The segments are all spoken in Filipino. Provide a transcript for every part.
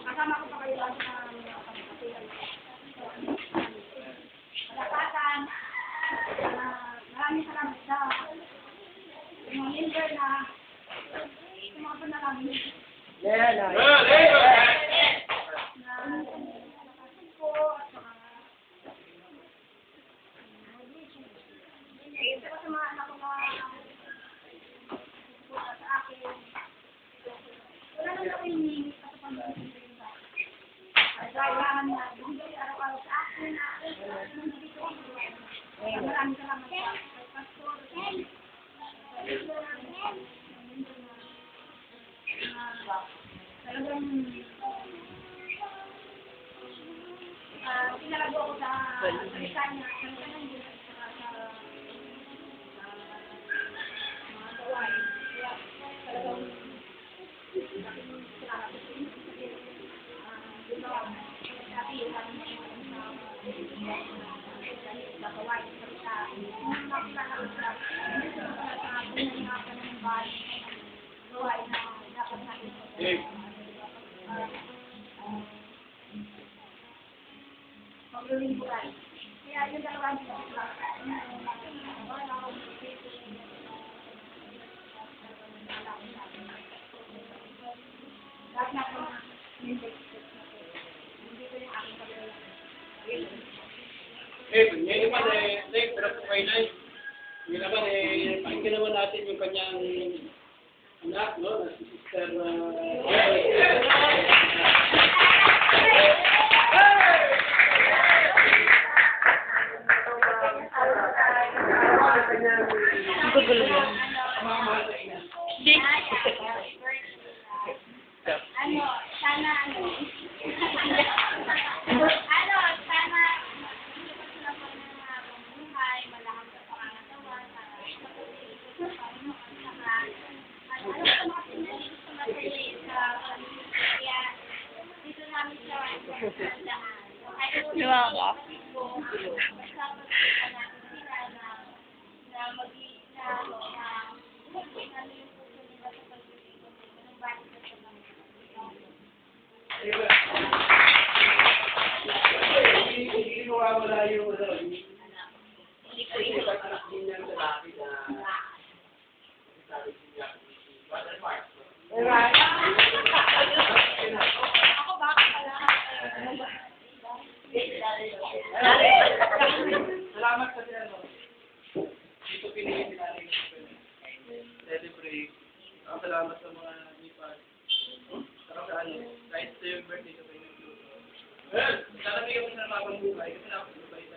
Kasama ko pa kayo lang sa malakasan. Maraming salamat sa mga member na sumakot na kami. Sa mga anak ko na sa akin. Wala naman ako yung sa pamilya. Kailangan na bumili araw-araw sa akin na maraming salamat sa pastor. Talagang pinalago ako sa Britanya sa mga gawain. Talagang kaya yung dalawang Ngayon naman pero kay Nay. Ngayon naman pakinggan naman natin yung kanyang anak, no? Si Sister Gugulo yan. sana Lumawa ka. hindi mo wala yung hindi ko ipapatak din ng lalaki na sabi niya. ako baka pala. Salamat sa ano. Dito pinili natin celebrate. Salamat sa mga nipad. Kahit sa yung birthday sa kayo. Sana bigyan mo sa napapang buhay. Kasi napapang talaga.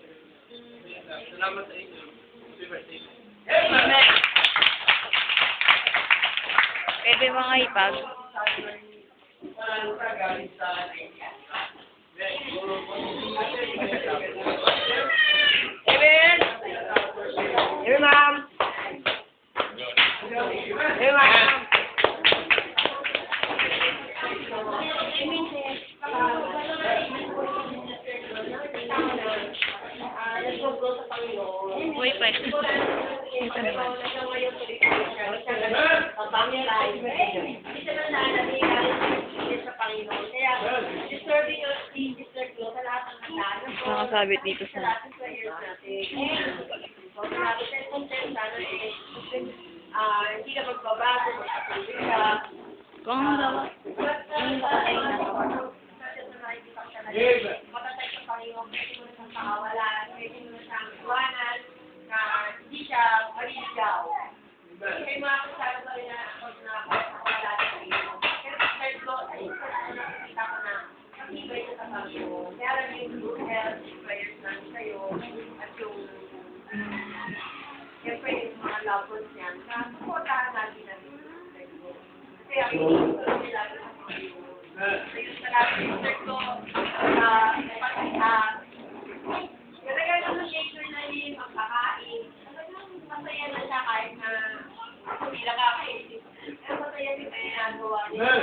Salamat sa inyo. Happy birthday. Pwede mga ipag. Amen! Amen, ma'am! Amen, ma'am! Uy, pa. Ito naman. Nakasabit dito sa hindi ka magbabago, magpatuloy ka. kung daw. Yung nakatay na. Matatay ka Panginoon, pwede mo na siyang pakawalan, pwede mo na siyang iwanan, na hindi siya maliligaw. Kaya mga kasama ko rin na wala sa Panginoon. Pero sa Lord, ay nakikita ko na matibay sa Panginoon. Kaya lang yung good health, yung prayers namin sa'yo, at yung siyempre yung mga love loved ones niyan, na supportahan natin ang kasi ang gusto nila sa Panginoon. Ayun sa natin, sister ko, talagang naman na rin ang kakain. Talagang masaya na siya kahit na hindi nakakain. Pero masaya din na ginagawa niya.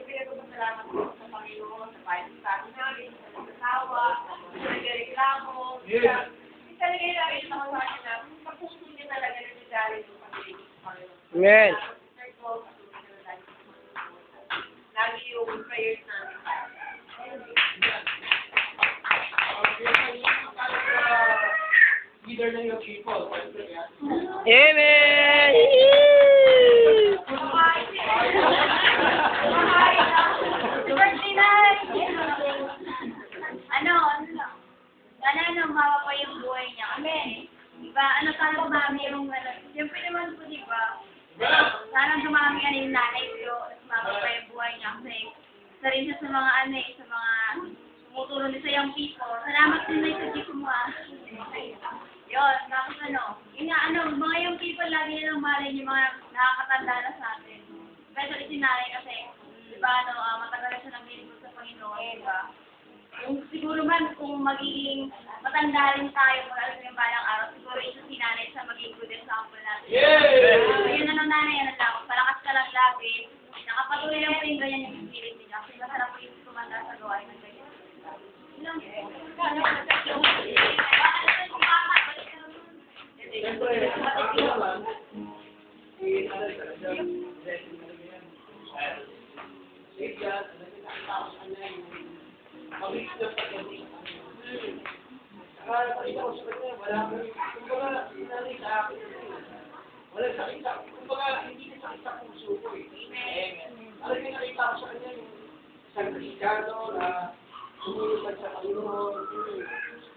Pinagpapasalamat ko sa Panginoon, sa pagkakas namin, sa nagsasawa, sa nagreklamo. Talaga yung nakita ko sa akin na kapuso niya talaga na sigarin sa Panginoon. Amen. Lagi yung prayers namin. Leader ng yung people. Amen! Sana mama pa yung buhay niya. Amen. Diba? Sana dumami yung siyempre naman po, diba? Sana dumami yung nanay ko. Mama pa yung buhay niya. Kasi isa rin siya sa mga sa mga tumutulong din sa young people. Salamat din na sa dito mo Yun, tapos yun nga mga young people lagi nilang malay yung mga nakakatanda na sa atin. Especially si nanay kasi, diba, matagal na siya nag-lingkod sa Panginoon, diba? Yung siguro man kung magiging matanda rin tayo kung alam yung balang araw, siguro ito si nanay sa maging good example natin. Yun nanay, lang, palakas ka lang lagi. Nakapatuloy lang po yung ganyan yung spirit niya. Kasi masarap po yung tumanda sa gawain ng ganyan. Siyempre, ako naman, talagang blessing talaga yan. Safe yan, nakita ko sa kanya yung mabilis na pagkakas sa kanya. Nakita ko sa kanya, wala kang, kumbaga, sinali sa akin. Wala sakit sa, kumbaga, hindi na sakit sa puso ko eh. Talagang nakita ko sa kanya yung isang Kristiyano na sumulutag sa Panginoon.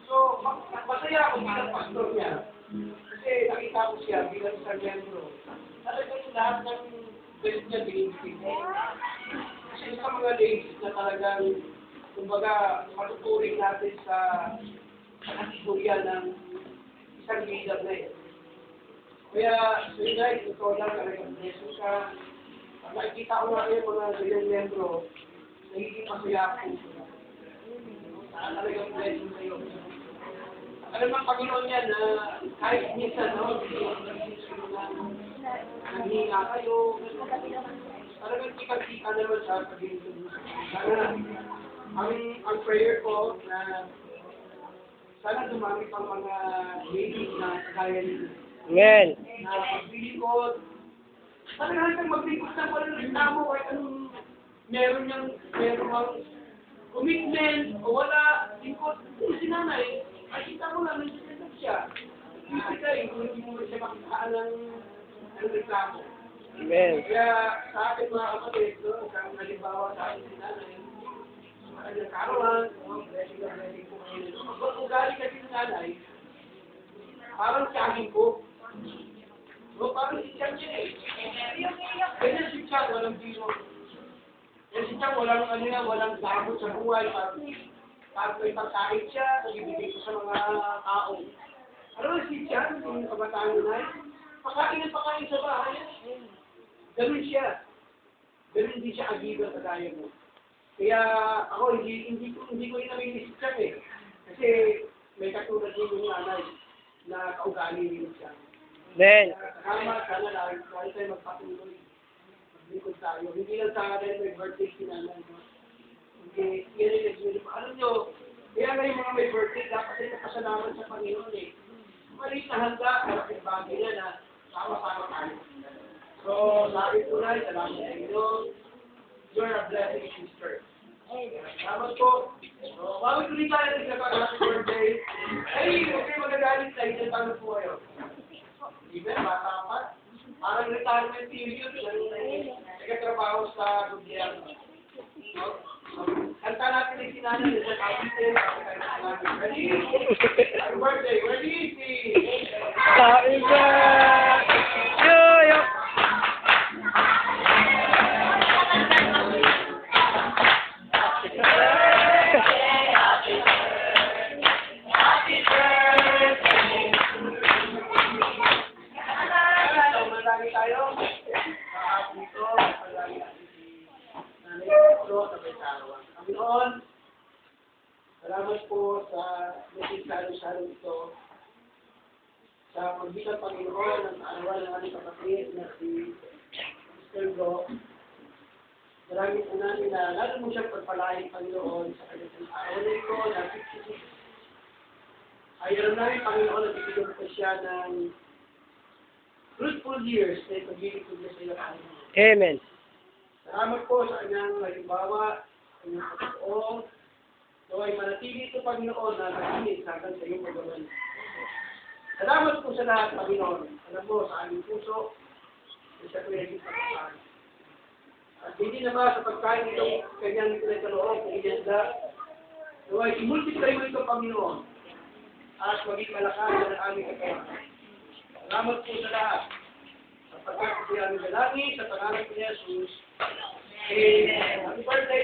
So, masaya ako bilang pastor niya. Kasi nakita ko siya bilang isang miyembro. Talagang lahat ng galit niya binibigay niya. Kasi sa mga ladies na talagang, kumbaga, matuturing natin sa kategorya ng isang leader na yun. Kaya, so yun guys, ito lang talagang blessing ka. Pag nakikita ko nga kayo mga ganyang miyembro, nagiging masaya ako. Talagang blessing kayo. Alam ng Panginoon yan na kahit minsan, nanghihinga kayo, talagang tika-tika naman sa pag-iintog. Sana, ang prayer ko na sana dumami pang mga ladies na kagaya nito. Amen. Na magbibigod, talagang hanggang magbibigod na walang reklamo kahit anong meron commitment o wala, lingkod, si nanay. Nakita mo lang, nagsisigap siya. Ibigay, kung hindi mo siya makitaan ng reklamo. Amen. Kaya sa akin mga kapatid, kung halimbawa sa akin si nanay, sa kanyang karawan, blessing na blessing po ngayon. Kung ugali kasi si nanay, parang siyagin ko. Parang si Chang siya eh. Ganyan si Chang, walang biro. Yan si Chang, walang damot sa buhay. Parang may pagkain siya, nagbibigay ko sa mga tao. Ano si Chan, yung kabataan nyo na, pakain sa bahay. Ganun siya. Ganun din siya agiba sa kaya mo. Kaya ako, hindi ko inaminis si Chan eh. Kasi may katulad din yung nanay na kaugali rin siya. Amen. Salamat, sana lang tayo magpatuloy. Maglingkod tayo. Hindi lang sa akin may birthday si nanay. Hindi, alam nyo, kaya ngayon mga may birthday, dapat ay napasalamat sa Panginoon eh. Maliit na handa, kalaking bagay na na sama-sama tayo. So, sabi ko na, salamat sa Panginoon. You're a blessing, sister. Salamat po. So, bakit tuloy tayo nagsabi-happy birthday? Ay, huwag kayo magagalit tayo, dyan paano po kayo? Even, bata pa. Parang retirement period, nagkatrabaho sa gobyerno. Kanta natin yung sinanay sa kapitin. Ready? Happy birthday. Ready? Happy birthday! Yo! araw ito sa pagbigay ng Panginoon ng kaarawan ng ating kapatid na si Mr. Go. Maraming po namin na lalo mo siyang pagpalain, Panginoon, sa kanyang arawan na ito na 56. Ay alam namin, Panginoon, na bibigyan ko siya ng fruitful years na ipagiging ko niya sa iyo, Panginoon. Amen. Salamat po sa kanyang halimbawa, kanyang pagkaon. So ay manatili ito, Panginoon, na nagingin sa akin sa iyong paggawan. Salamat po sa lahat, Panginoon. Alam mo, sa aming puso, sa kanyang pagkakaan. At hindi na ba sa pagkain itong kanyang pinagkaloob, kung inenda, so ay imultiply mo ito, Panginoon, at maging malakasan ang aming katawan. Salamat po sa lahat. Sa pagkakas niya aming dalangin, sa pangalan ni Jesus. Amen. Happy birthday,